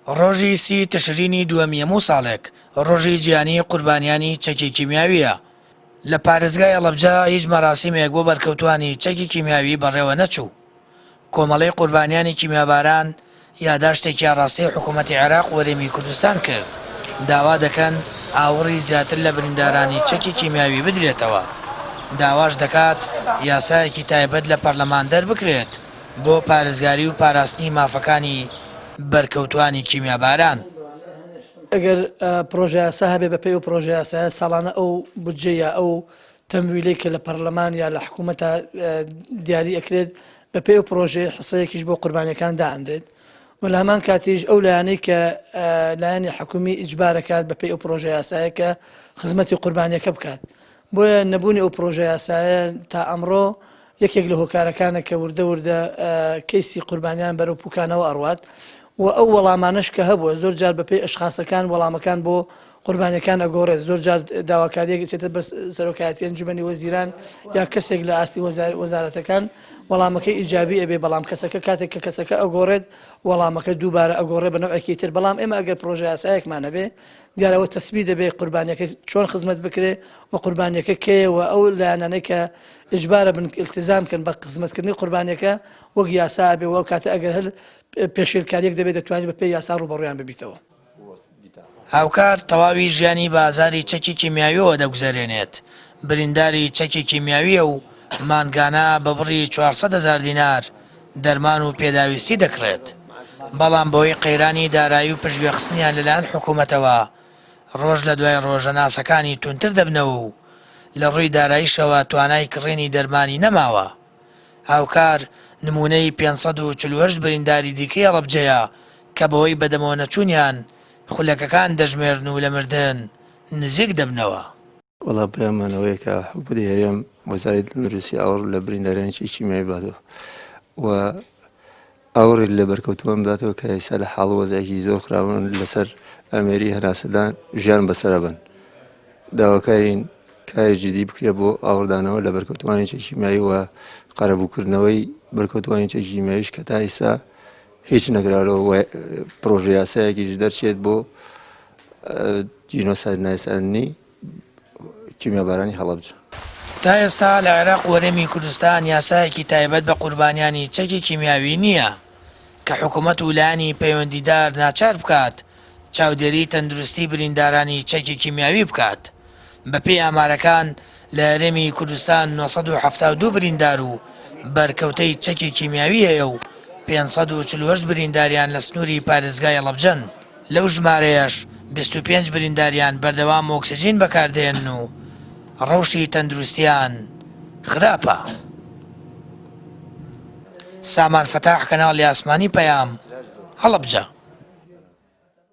ڕۆژی سی تشرینی دووەمیەم و ساڵێک ڕۆژی گیانی قوربانیانی چەکی کیمیاویە. لە پارێزگای ئەڵەبجە هیچ مەراسیمێک بۆ بەرکەوتوانی چەکی کیمیاوی بەڕێوە نەچوو. کۆمەڵەی قوربانیانی کیمیاباران یاداشتێکی ڕاستی حکوومەتی عێراق وەرێمی کوردستان کرد. داوا دەکەن ئاوڕی زیاتر لە بریندارانی چەکی کیمیاوی بدرێتەوە. داواش دەکات یاسایەکی تایبەت لە پەرلەمان دەربکرێت بۆ پارێزگاری و پاراستنی مافەکانی بەرکەوتوانی کیمیاباران. ئەگەر پرۆژە یاسا هەبێ بە پێی و پرۆژە یاسایە ساڵانە ئەو بودجەیە ئەو تەمویلەی کە لە پەرلەمان یا لە حکوومەتە دیاری ئەکرێت بە پێی و پرۆژێ حسەیەکیش بۆ قوربانیەکان دائەنرێت و لە هەمان کاتیش ئەو لایەنەی کە لایەنی حکومی ئیجبارەکات بە پێی ئەو پرۆژە یاسایە کە خزمەتی قوربانیەکە بکات. بۆیە نەبوونی ئەو پرۆژە یاسایە تا ئەمڕۆ یەکێک لە هۆکارەکانە کە وردە وردە کەیسی قوربانیان بەرەو پوکانەوە ئەڕوات و ئەو وەڵامانش کە هەبووە زۆر جار بەپێی ئەشخاسەکان وەڵامەکان بۆ قوربانیەکان ئەگۆڕێت. زۆر جار داواکاریەک چێتە بەر سەرۆکایەتی ئەنجومەنی وەزیران یا کەسێک لە ئاستی وەزارەتەکان وەڵامەکەی ئیجابی ئەبێ بەڵام کەسەکە کاتێک کە کەسەکە ئەگۆڕێت وەڵامەکە دووبارە ئەگۆڕێ بە نەوعێکی تر. بەڵام ئێمە ئەگەر پرۆژە یاسایەکمان هەبێ دیارەوە تەسبی دەبێ قوربانیەکە چۆن خزمەت بکرێ و قوربانیەکە کێیەوە ئەو لایەنانەی کە ئیجبارە بن التزام کەن بە خزمەتکردنی قوربانیەکە وەک یاسا بێ و کاتە ئەگەر هەر پێشێرکاریەک دەبێت دەتوانێت بە پێی یاسا ڕوبەڕویان ببیتەوە. هاوکار تەواوی ژیانی بازاری چەکی کیمیاویەوە دەگوزارێنێت. برینداری چەکی کیمیاویە و مانگانە بە بڕی 400,000 دینار دەرمان و پێداویستی دەکرێت. بەڵام بۆی قەیرانی دارایی و پشتگوێخستنیان لەلایەن حکوومەتەوە ڕۆژ لە دوای ڕۆژە ناسەکانی تونتر دەبنەوە و لە ڕووی داراییشەوە توانای کڕێنی دەرمانی نەماوە. هاوکار نمونەی 548 برینداری دیکەی ئەڵەبجەیە کە بەهۆی بەدەمەوە نەچوونیان خولەکەکان دەژمێرن و لە مردن نزیک دەبنەوە. وەڵا پەیامانەوەیە کە حکوومەتی هەرێم وەزارەتی تەندروستی ئاوڕ لە بریندارانی کیمیایی باتەوە و ئاوڕێ لە بەرکەوتووە باتەوە کە ئێستا لە حاڵ وەزایەکی زۆر خراون لەسەر ئەمێری هەناسەدان ژیان بەسەرە بن. داواکارین کاری جدی بکرێت بۆ ئاوردانەوە لە بەرکەوتوانی کیمیایی و قەرەبووکردنەوەی بەرکەوتوانی کیمیاییش کە تا ئێستا هیچ نەگرارەوە پرۆژە یاسایەکیش دەرچێت بۆ جینۆساید نایساندنی کیمیابارانی هەڵەبجە. تا ئێستا لە عێراق وەرێمی کوردستان یاسایەکی تایبەت بە قوربانیانی چەکی کیمیاوی نییە کە حکوومەت و لایەنی پەیوەندیدار ناچار بکات چاودێری تەندروستی بریندارانی چەکی کیمیاوی بکات. بەپێی ئامارەکان لە هەرێمی کوردستان 972 بریندار و بەرکەوتەی چەکی کیمیاوی هەیە و 548 برینداریان لە سنووری پارێزگای ئەڵەبجەن. لەو ژمارەیەش 25 برینداریان بەردەوام ئۆکسجین بەکاردێن و ڕەوشی تەندروستیان خراپە. سامان فەتاح، کەناڵی ئاسمانی پەیام، هەڵەبجە.